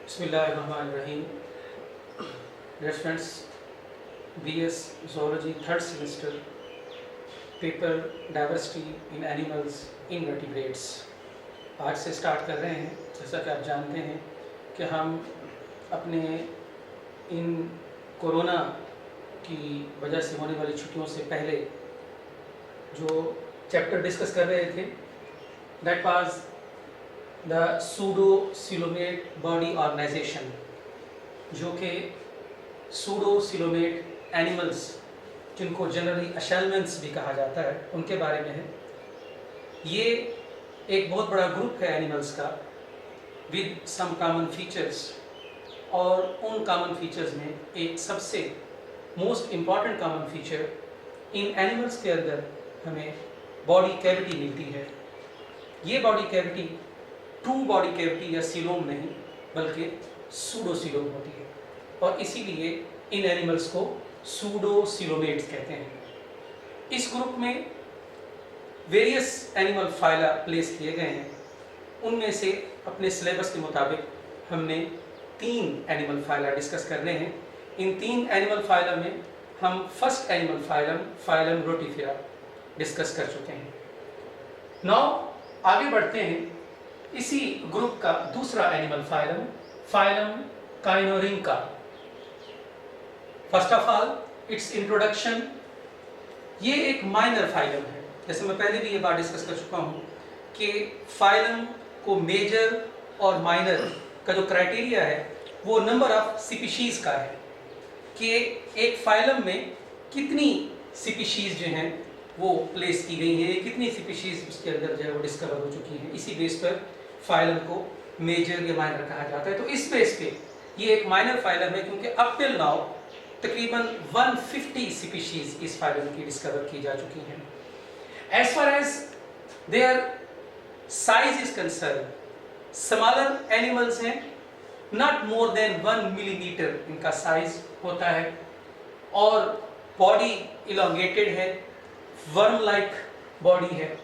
Bismillahirrahmanirrahim. Dear friends, BS Zoology third semester, paper Diversity in Animals Invertebrates. आज से start कर रहे हैं। जैसा कि आप जानते हैं कि हम अपने इन कोरोना की वजह से होने वाली छुट्टियों से पहले जो चैप्टर डिस्कस कर रहे थे, that was the pseudocoelomate body organisation, जो कि सूडोसिलोमेट एनिमल्स, जिनको जनरली अशेलमेंट्स भी कहा जाता है, उनके बारे में है। ये एक बहुत बड़ा ग्रुप है एनिमल्स का विद सम कॉमन फीचर्स, और उन कॉमन फीचर्स में एक सबसे मोस्ट इम्पॉर्टेंट कॉमन फीचर, इन एनिमल्स के अंदर हमें बॉडी कैविटी मिलती है। ये body cavity true body cavity या सीलोम नहीं, बल्कि सूडोसिलोम होती है, और इसीलिए इन एनिमल्स को सूडोसिलोमेट्स कहते हैं। इस ग्रुप में वेरियस एनिमल फाइला प्लेस किए गए हैं। उनमें से अपने सिलेबस के मुताबिक हमने 3 एनिमल फाइला डिस्कस करने हैं। इन 3 एनिमल फाइला में हम फर्स्ट एनिमल फाइलम रोटिफेरा डिस्कस कर चुके हैं। नाउ आगे बढ़ते हैं। इसी ग्रुप का दूसरा animal phylum Kinorhyncha. First of all its introduction, ये एक माइनर फाइलम है। जैसे मैं पहले भी ये बात डिस्कस कर चुका हूँ कि फाइलम को मेजर और माइनर का जो क्राइटेरिया है वो नंबर ऑफ स्पीशीज का है, कि एक फाइलम में कितनी स्पीशीज जो हैं वो प्लेस की गई है, कितनी स्पीशीज उसके अंदर जो है वो डिस्कवर हो चुकी हैं। इसी बेस पर फाइलम को मेजर या माइनर कहा जाता है। तो इस बेस पे ये एक माइनर फाइलम है, क्योंकि अप टिल नाउ तकरीबन 150 स्पीशीज इस फाइलम की डिस्कवर की जा चुकी हैं। As far as their size is concerned, smaller animals हैं, नॉट मोर देन 1 मिलीमीटर इनका साइज होता है, और बॉडी इलोंगेटेड है, वर्म लाइक बॉडी है,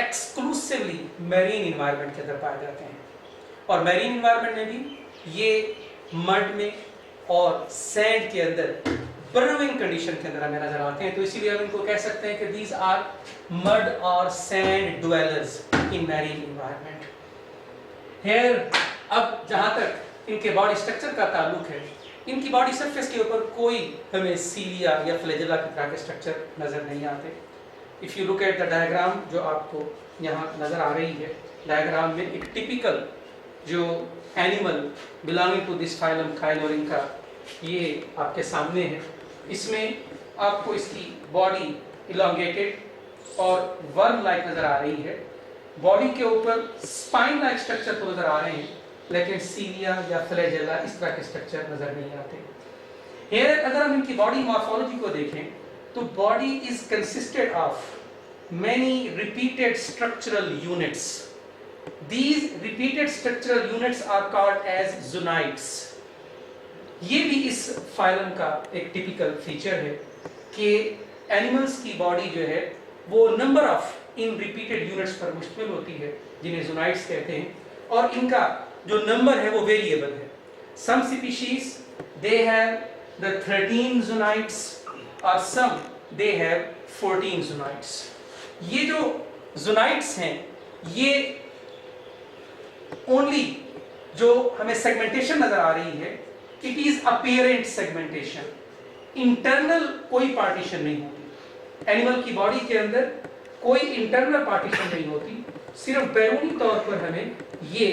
एक्सक्लूसिवली मैरीन इन्वायरमेंट के अंदर पाए जाते हैं। और मैरीन इन्वायरमेंट में भी ये मड में और सैंड के अंदर बर्रोइंग कंडीशन के अंदर हमें नजर आते हैं। तो इसीलिए हम इनको कह सकते हैं कि दीज आर मड और sand dwellers in marine environment. Here अब जहां तक इनके बॉडी स्ट्रक्चर का ताल्लुक है, इनकी बॉडी सरफेस के ऊपर कोई हमें सीलिया या फ्लैजेला की तरह के स्ट्रक्चर नजर नहीं आते। If you look at the diagram जो आपको यहाँ नजर आ रही है, डायग्राम में एक टिपिकल जो animal belonging to this phylum Kinorhyncha ये आपके सामने है। इसमें आपको इसकी बॉडी इलोंगेटेड और वर्म लाइक नजर आ रही है। बॉडी के ऊपर स्पाइन लाइक स्ट्रक्चर तो नजर आ रहे हैं, लेकिन सीलिया या फ्लैजेला इस तरह के स्ट्रक्चर नजर नहीं आते। हियर अगर हम इनकी बॉडी मॉर्फोलॉजी को देखें तो body is consisted of many repeated structural units. These repeated structural units are called as zoonoids. ये भी इस फाइलम का एक टिपिकल फीचर है कि एनिमल्स की बॉडी जो है वो number of in repeated units पर मुश्तमिल होती है, जिन्हें zoonoids कहते हैं, और इनका जो नंबर है वो वेरिएबल है। Some species they have the 13 zoonoids और some they have 14 zoonoids. ये जो zoonoids हैं ये ओनली जो हमें सेगमेंटेशन नजर आ रही है, इट इज अपीयरेंट सेगमेंटेशन, इंटरनल कोई पार्टीशन नहीं होती। एनिमल की बॉडी के अंदर कोई इंटरनल पार्टीशन नहीं होती, सिर्फ बैरूनी तौर पर हमें ये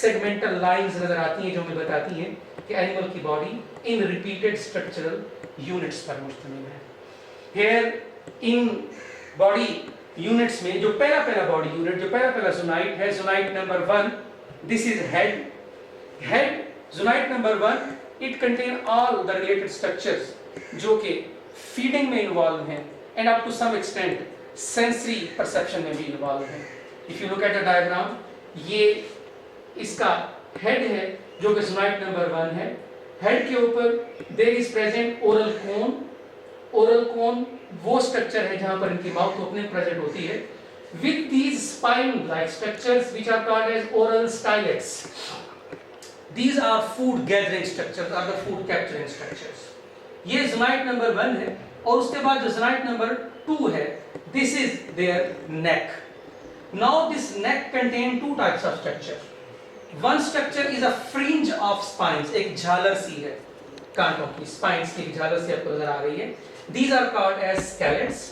सेगमेंटल लाइंस नजर आती हैं जो हमें बताती हैं कि एनिमल की body in repeated structural units पर मुश्तमिल है। हियर इन बॉडी यूनिट्स में जो पहला बॉडी यूनिट, जो पहला ज़ूनॉइड है, ज़ूनॉइड number 1, this is head zoonoid number 1, it contain all the related structures जो कि फीडिंग में इन्वॉल्व हैं and up to some extent sensory perception में भी इन्वॉल्व हैं। if you look at the diagram, ये इसका हेड है जो कि zoonoid number 1 है। हेड के ऊपर there is present oral cone। oral cone वो स्ट्रक्चर है जहां पर इनकी माउथ ओपनिंग प्रेजेंट होती है, with these spine like structures which are called as oral stylets। These are food gathering structures or the food capturing structures. ये zonoid number 1 है और उसके बाद जो zonoid number 2 है, this is their neck. Now this neck contain two types of structure. One structure is a fringe of spines, एक झालर सी है कांटों की, spines की एक झालर सी आपको नजर आ रही है. These are called as scallops.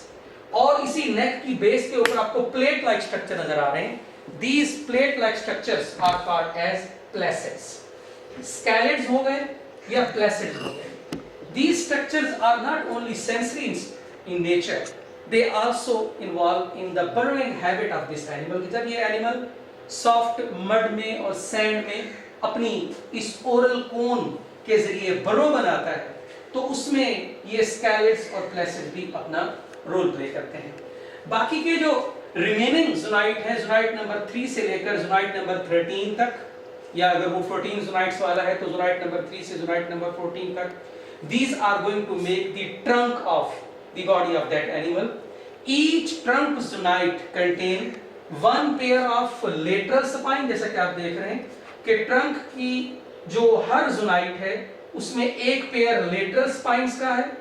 और इसी नेक की बेस के ऊपर आपको प्लेट लाइक स्ट्रक्चर नजर आ रहे हैं. These plate like structures are called as placets. Scallops हो गए या placets हो गए. These structures are not only sensory in nature, they also involve in the burrowing habit of this animal. जब ये animal soft mud में और sand में अपनी इस oral cone के जरिए burrow बनाता है, तो उसमें ये scallops और placets भी अपना रोल प्ले करते हैं. बाकी के जो रिमेनिंग जोनाइट है, जोनाइट नंबर 3 से लेकर जोनाइट नंबर 13 तक, या अगर वो 14 जोनाइट्स वाला है तो जोनाइट नंबर 3 से जोनाइट नंबर 14 तक, these are going to make the trunk of the body of that animal. Each trunk zonoid contain one pair of lateral spine. जैसा कि आप देख रहे हैं कि ट्रंक की जो हर जोनाइट है उसमें एक पेयर लेटरल स्पाइन्स का है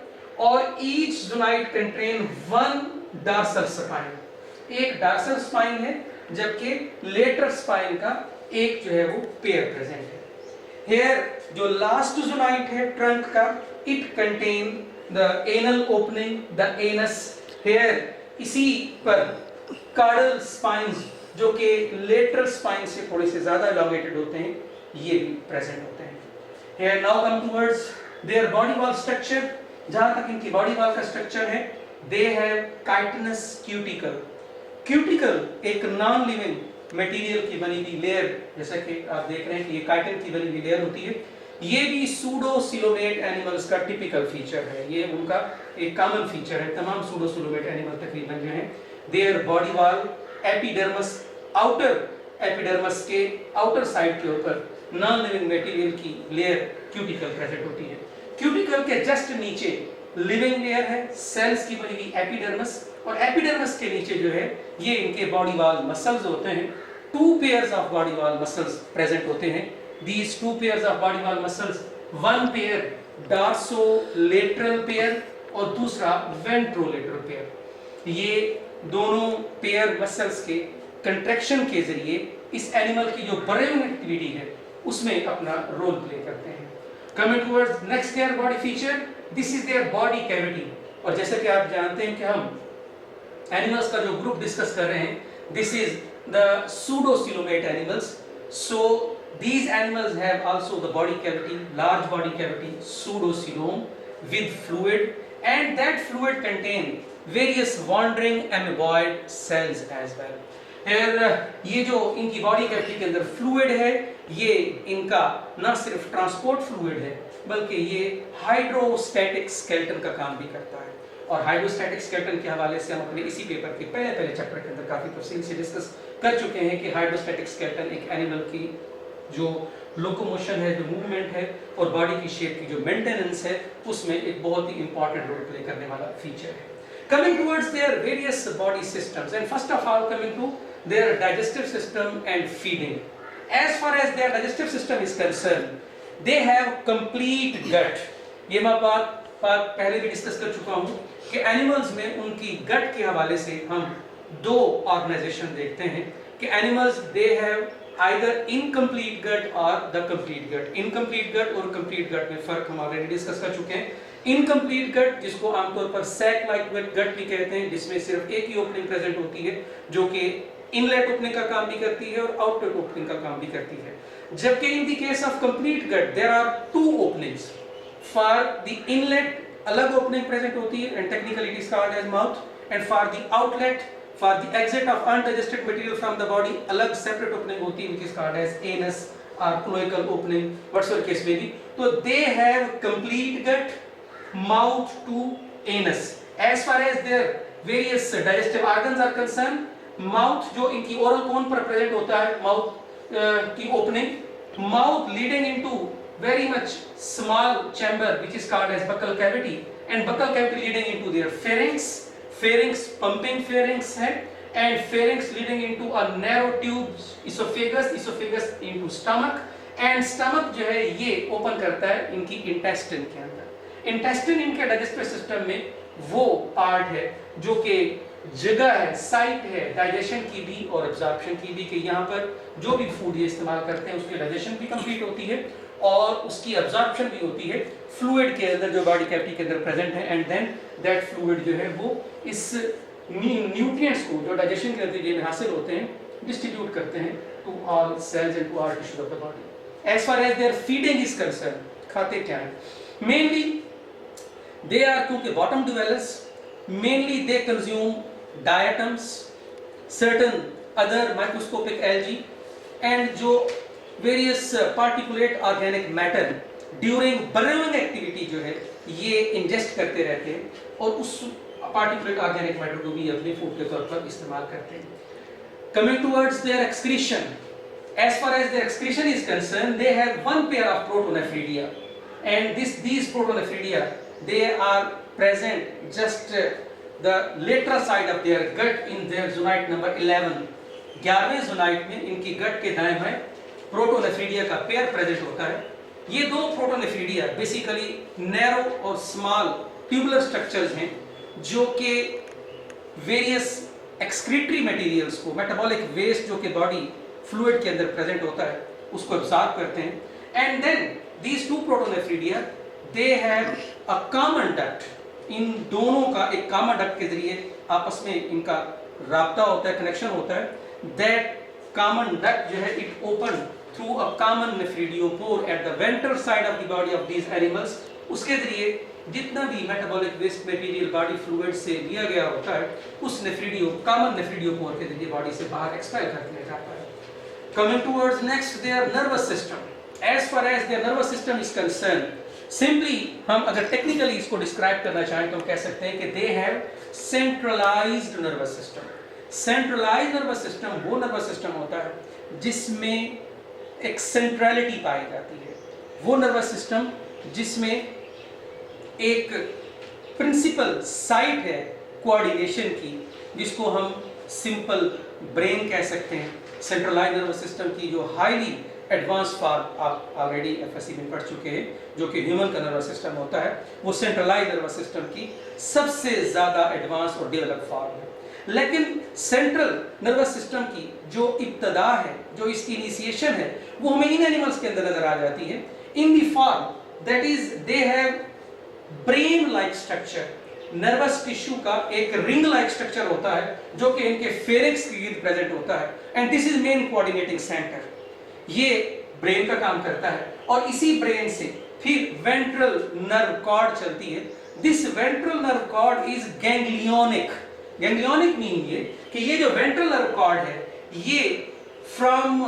और each zonoid contain one dorsal spine. एक डॉर्सल स्पाइन है जबकि लेटरल स्पाइन का एक जो है वो पेयर प्रेजेंट है. Here जो लास्ट जोनाइट है ट्रंक का, it contain the anal opening, the anus. Here इसी पर caudal spines जो कि लेटरल स्पाइन से थोड़े से ज्यादा elongated होते हैं, ये भी प्रेजेंट होते हैं. Here now come towards their body wall structure. जहां तक इनकी बॉडी वॉल का स्ट्रक्चर है, they have chitinous cuticle. Cuticle एक नॉन लिविंग मटेरियल की बनी हुई लेयर, जैसा कि आप देख रहे हैं कि ये काइटिन की बनी हुई लेयर होती है. ये भी सूडोसिलोमेट एनिमल्स का टिपिकल फीचर है, ये उनका एक कॉमन फीचर है. तमाम सूडोसिलोमेट एनिमल तकरीबन जो हैं, their body wall epidermis, outer epidermis के आउटर साइड के ऊपर नॉन लिविंग मटेरियल की लेयर क्यूटिकल प्रेजेंट होती है. क्यूटिकल के जस्ट नीचे लिविंग लेयर है, सेल्स की बनी हुई एपिडर्मस, और एपिडर्मस के नीचे जो है ये इनके बॉडी वॉल मसल्स होते हैं. Two pairs of body wall muscles present होते हैं. These two pairs of body wall muscles, one pair dorsolateral pair और दूसरा वेंट्रोलेटरल पेयर. ये दोनों पेयर मसल्स के कंट्रैक्शन के जरिए इस एनिमल की जो बर्रोइंग एक्टिविटी है उसमें अपना रोल प्ले करते हैं. Coming towards next their body feature, this is their body cavity. और जैसे कि आप जानते हैं कि हम एनिमल्स का जो ग्रुप डिस्कस कर रहे हैं, this is the pseudocoelomate animals. So these animals have also the body cavity, large body cavity, pseudocoelom with fluid, and that fluid contain various wandering amoeboid cells as well. ये जो इनकी body cavity के अंदर fluid है, ये इनका न सिर्फ ट्रांसपोर्ट फ्लूइड है बल्कि ये हाइड्रोस्टैटिक स्केलेटन का काम भी करता है. और हाइड्रोस्टैटिक स्केलेटन के हवाले से हम अपने इसी पेपर के पहले चैप्टर के अंदर काफी तफसील से डिस्कस कर चुके हैं कि हाइड्रोस्टैटिक स्केलेटन एक एनिमल की जो लोकोमोशन है, जो मूवमेंट है और बॉडी की शेप की जो मेंटेनेंस है, उसमें एक बहुत ही इंपॉर्टेंट रोल प्ले करने वाला फीचर है. Coming towards their various body systems, and first of all coming to their digestive system and feeding. As far as their digestive system is concerned, they have complete gut. ये मैं बात पहले भी discuss कर चुका हूँ कि एनिमल्स में उनकी गट के हवाले से हम दो ऑर्गेनाइजेशन देखते हैं कि animals they have either incomplete gut और the complete gut. Incomplete gut और कंप्लीट गट में फर्क हम ऑलरेडी डिस्कस कर चुके हैं. इनकम्प्लीट गट, जिसको आमतौर पर सैक लाइक गट भी कहते हैं, जिसमें सिर्फ एक ही ओपनिंग प्रेजेंट होती है जो कि इनलेट ओपनिंग का काम भी करती है और आउटलेट ओपनिंग का काम भी करती है. जबकि in the case of complete gut there are two openings. For the inlet अलग ओपनिंग प्रेजेंट होती है and technically it is called as mouth, and for the outlet, for the exit of undigested material from the body, अलग separate opening होती है which is called as anus और cloacal opening, whatever case may be. तो they have complete gut, mouth to anus. As far as their various digestive organs are concerned, mouth जो इनकी oral cone पर present होता है, mouth की opening, mouth leading into very much small chamber which is called as buccal cavity, and buccal cavity leading into their pharynx, pharynx pumping pharynx है, and pharynx leading into a narrow tube esophagus, esophagus into stomach, and stomach जो है ये open करता है इनकी intestine के अंदर। Intestine इनके डाइजेस्टिव सिस्टम में वो पार्ट है जो कि जगह है, साइट है डाइजेशन की भी और एब्जॉर्प्शन की भी, कि यहाँ पर जो भी फूड ये इस्तेमाल करते हैं उसकी डाइजेशन भी कंप्लीट होती है और उसकी एब्जॉर्प्शन भी होती है फ्लूइड के अंदर जो बॉडी कैविटी के अंदर प्रेजेंट है, एंड देन दैट फ्लूइड जो है वो इस न्यूट्रिएंट्स को जो डाइजेशन के नतीजे में हासिल होते हैं डिस्ट्रीब्यूट करते हैं to all cells and to all tissues of the body. As far as their feeding is concerned, खाते क्या हैं? मेनली दे आर, क्योंकि bottom dwellers, mainly they consume diatoms, certain other microscopic algae and जो various particulate organic matter during burrowing activity जो है ये ingest करते रहते हैं और उस particulate organic matter को भी अपने food के तौर पर इस्तेमाल करते हैं। Coming towards their excretion, as far as their excretion is concerned, they have one pair of protonephridia, and these protonephridia they are present just the lateral side of their gut in their zoonite number 11। 11वें zoonite में इनकी gut के दाएं बाएं protonephridia का pair present होता है। ये दो प्रोटोनेफ्रीडिया बेसिकली नैरो और स्मॉल ट्यूबुलर स्ट्रक्चर्स हैं जो कि वेरियस एक्सक्रीटरी मटेरियल्स को, मेटाबॉलिक वेस्ट जो कि बॉडी फ्लूइड के अंदर प्रेजेंट होता है उसको एब्जॉर्ब करते हैं। And then these two protonephridia they have a common duct, इन दोनों का एक कॉमन डक्ट के जरिए आपस में इनका राब्ता होता है, कनेक्शन होता है। दैट कॉमन डक्ट जो है it open through a common nephridiopore at the ventral side of the body of these animals. उसके जरिए जितना भी metabolic waste material body fluid से लिया गया होता है उस कॉमन नेफ्रिडियोपोर के जरिए बॉडी से बाहर एक्सपेल कर दिया जाता है। Coming towards next their nervous system, as far as their nervous system is concerned, simply हम अगर टेक्निकली इसको डिस्क्राइब करना चाहें तो हम कह सकते हैं कि they have centralised nervous system. Centralised nervous system वो नर्वस सिस्टम होता है जिसमें एक सेंट्रलिटी पाई जाती है, वो नर्वस सिस्टम जिसमें एक प्रिंसिपल साइट है कोऑर्डिनेशन की, जिसको हम सिंपल ब्रेन कह सकते हैं। सेंट्रलाइज्ड नर्वस सिस्टम की जो हाईली एडवांस फॉर्म आप ऑलरेडी एफएससी में पढ़ चुके हैं जो कि ह्यूमन का नर्वस सिस्टम होता है, वो सेंट्रलाइज्ड नर्वस सिस्टम की सबसे ज़्यादा एडवांस और डेवलप फॉर्म है। लेकिन सेंट्रल नर्वस सिस्टम की जो इब्तदा है, जो इसकी इनिशिएशन है, वो हमें इन एनिमल्स के अंदर नजर आ जाती है in the form that is they have brain like structure. Nervous tissue का एक रिंग लाइक स्ट्रक्चर होता है जो कि इनके फेरिक्स के इर्द प्रेजेंट होता है, and this is main coordinating centre. ये ब्रेन का काम करता है और इसी ब्रेन से फिर वेंट्रल नर्व कॉर्ड चलती है। This ventral nerve cord is ganglionic. Ganglionic mean ये कि ये जो वेंट्रल नर्व कॉर्ड है ये फ्रॉम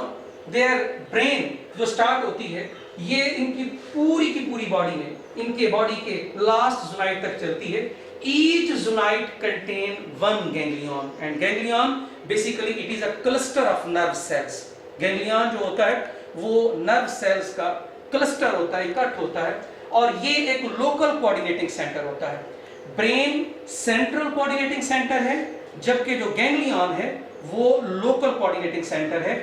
देयर ब्रेन जो स्टार्ट होती है ये इनकी की पूरी बॉडी में, इनके बॉडी के लास्ट जोनाइट तक चलती है। Each zonite contain one ganglion, and ganglion basically it is a cluster of nerve cells. Ganglion जो होता है वो नर्व सेल्स का क्लस्टर होता है, इकट्ठ होता है, और ये एक लोकल कोऑर्डिनेटिंग सेंटर होता है। ब्रेन सेंट्रल कोऑर्डिनेटिंग सेंटर है, जबकि जो गैंग्लियन है वो लोकल कोऑर्डिनेटिंग सेंटर है।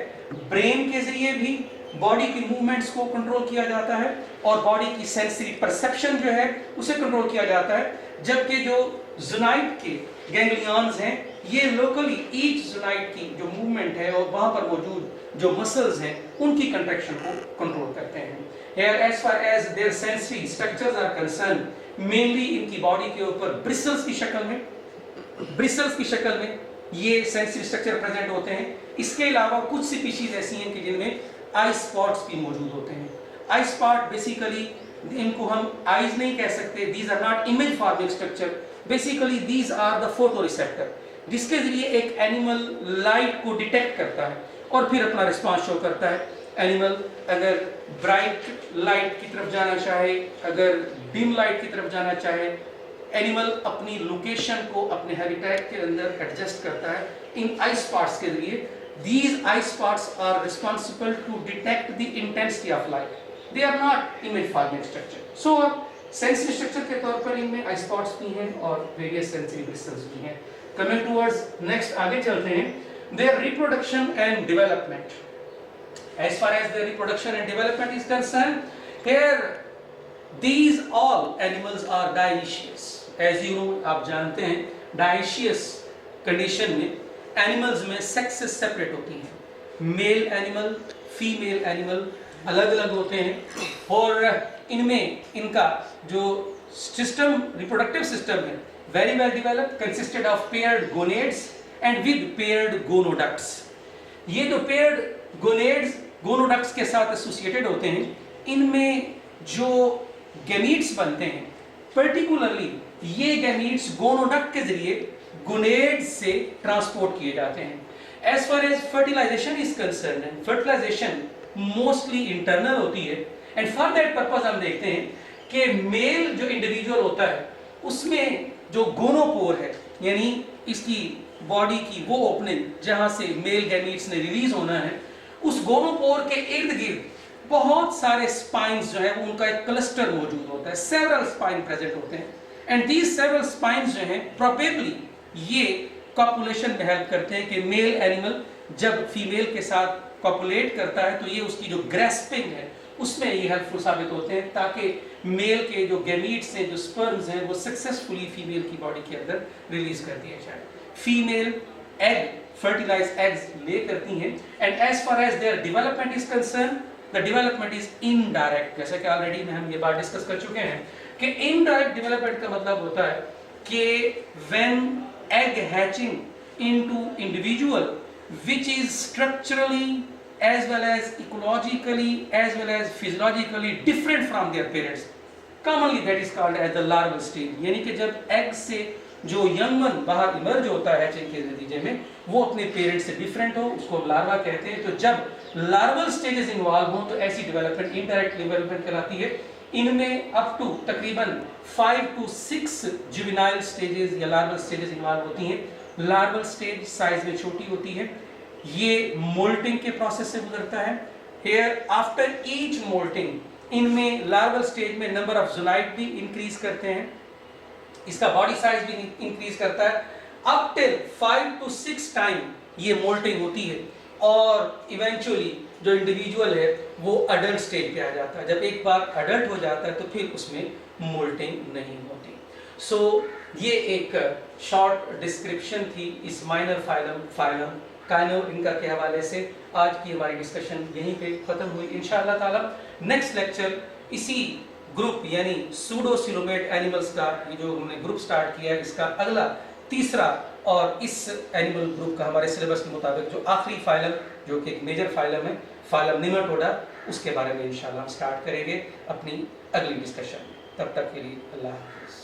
ब्रेन के जरिए भी बॉडी की मूवमेंट्स को कंट्रोल किया जाता है और बॉडी की सेंसरी परसेप्शन जो है उसे कंट्रोल किया जाता है, जबकि जो जोनाइट के गैंग्लियंस हैं ये लोकली ईच जोनाइट की जो मूवमेंट है और वहां पर मौजूद जो मसल्स हैं उनकी कंट्रैक्शन को कंट्रोल करते हैं। Here, as far as their sensory structures are concerned, mainly इनकी बॉडी के ऊपर ब्रिसल्स की शक्ल में ये सेंसरी स्ट्रक्चर प्रेजेंट होते हैं। इसके अलावा कुछ स्पीशीज ऐसी हैं कि जिनमें आई स्पॉट्स भी मौजूद होते हैं। आई स्पॉट बेसिकली इनको हम आईज नहीं कह सकते, these are not image forming structure, basically these are the photoreceptor, जिसके जरिए एक एनिमल लाइट को डिटेक्ट करता है और फिर अपना रिस्पॉन्स शो करता है। एनिमल अगर ब्राइट लाइट की तरफ जाना चाहे, अगर डिम लाइट की तरफ जाना चाहे, एनिमल अपनी लोकेशन को अपने हैबिटेट के अंदर एडजस्ट करता है इन आई स्पॉट्स के जरिए। These eye spots are responsible to detect the intensity of light. They are not image forming structure. So sensory structure के तौर पर इनमें eye spots भी हैं और various sensory bristles भी हैं। Coming towards next, आगे चलते हैं। Their reproduction and development. As far as their reproduction and development is concerned, here these all animals are dioecious. As you know, आप जानते हैं dioecious condition में एनिमल्स में सेक्सेस सेपरेट होती हैं, मेल एनिमल फीमेल एनिमल अलग अलग होते हैं, और इनमें इनका जो सिस्टम रिप्रोडक्टिव सिस्टम है very well developed, consisted of paired gonads and with paired gonoducts. ये जो पेयर्ड गोनेड्स गोनोडक्ट्स के साथ एसोसिएटेड होते हैं, इनमें जो गैमीट्स बनते हैं पर्टिकुलरली ये गैमीट्स गोनोडक्ट के जरिए गोनेड्स से ट्रांसपोर्ट किए जाते हैं। As far as fertilisation is concerned, fertilisation mostly internal होती है, एंड फॉर दैट पर्पस हम देखते हैं कि मेल जो इंडिविजुअल होता है उसमें जो गोनोपोर है, यानी इसकी बॉडी की वो ओपनिंग जहां से मेल गैमीट्स ने रिलीज होना है, उस गोनोपोर के इर्द गिर्द बहुत सारे स्पाइन्स जो है उनका एक क्लस्टर मौजूद होता है, सेवरल स्पाइन प्रेजेंट होते हैं, एंड दीज सेवरल स्पाइन्स जो हैं प्रोबेबली ये कॉपुलेशन में हेल्प करते हैं कि मेल एनिमल जब फीमेल के साथ कॉपुलेट करता है तो ये उसकी जो ग्रेस्पिंग है उसमें ये हेल्पफुल साबित होते हैं, ताकि मेल के जो गैमीट्स हैं, जो स्पर्म्स हैं, वो सक्सेसफुली फीमेल की बॉडी के अंदर रिलीज कर दिए जाए। Female egg fertilize eggs lay करती हैं, and as far as their development is concerned, the development is indirect. जैसे कि ऑलरेडी में हम ये बात डिस्कस कर चुके हैं कि इनडायरेक्ट डेवलपमेंट का मतलब होता है कि when egg hatching into individual which is structurally as well as ecologically as well as physiologically different from their parents, commonly that is called as the larval stage। यानी कि जब egg से जो young one बाहर emerge होता है hatching के नतीजे में, वो अपने पेरेंट्स से डिफरेंट हो, उसको लार्वा कहते हैं। तो जब लार्वल स्टेजेस इन्वॉल्व हो तो ऐसी डेवलपमेंट इंडायरेक्ट डेवलपमेंट कहलाती है। इनमें अप टू तकरीबन 5 to 6 जुवेनाइल स्टेजेस या लार्वल स्टेजेस इन्वॉल्व होती हैं। लार्वल स्टेज साइज में छोटी होती है, ये मोल्टिंग के प्रोसेस से गुजरता है। हियर आफ्टर ईच मोल्टिंग इनमें लार्वल स्टेज में नंबर ऑफ ज़ोनाइट भी इंक्रीज करते हैं, इसका बॉडी साइज भी इंक्रीज करता है। अप टिल 5 to 6 टाइम ये मोल्टिंग होती है, और इवेंचुअली जो इंडिविजुअल है वो अडल्ट स्टेज पे आ जाता है। जब एक बार अडल्ट हो जाता है तो फिर उसमें मोल्टिंग नहीं होती। सो ये एक शॉर्ट डिस्क्रिप्शन थी इस माइनर फाइलम काइनो इनका के हवाले से। आज की हमारी डिस्कशन यहीं पे ख़त्म हुई। इंशाअल्लाह ताला नेक्स्ट लेक्चर इसी ग्रुप यानी सूडोसिलोमेट एनिमल्स का ये जो हमने ग्रुप स्टार्ट किया है, इसका अगला तीसरा और इस एनिमल ग्रुप का हमारे सिलेबस के मुताबिक जो आखिरी फाइलम जो कि एक मेजर फाइलम है, फाइलम निमेटोडा, उसके बारे में इंशाअल्लाह हम स्टार्ट करेंगे अपनी अगली डिस्कशन। तब तक के लिए अल्लाह हाफ़िज़।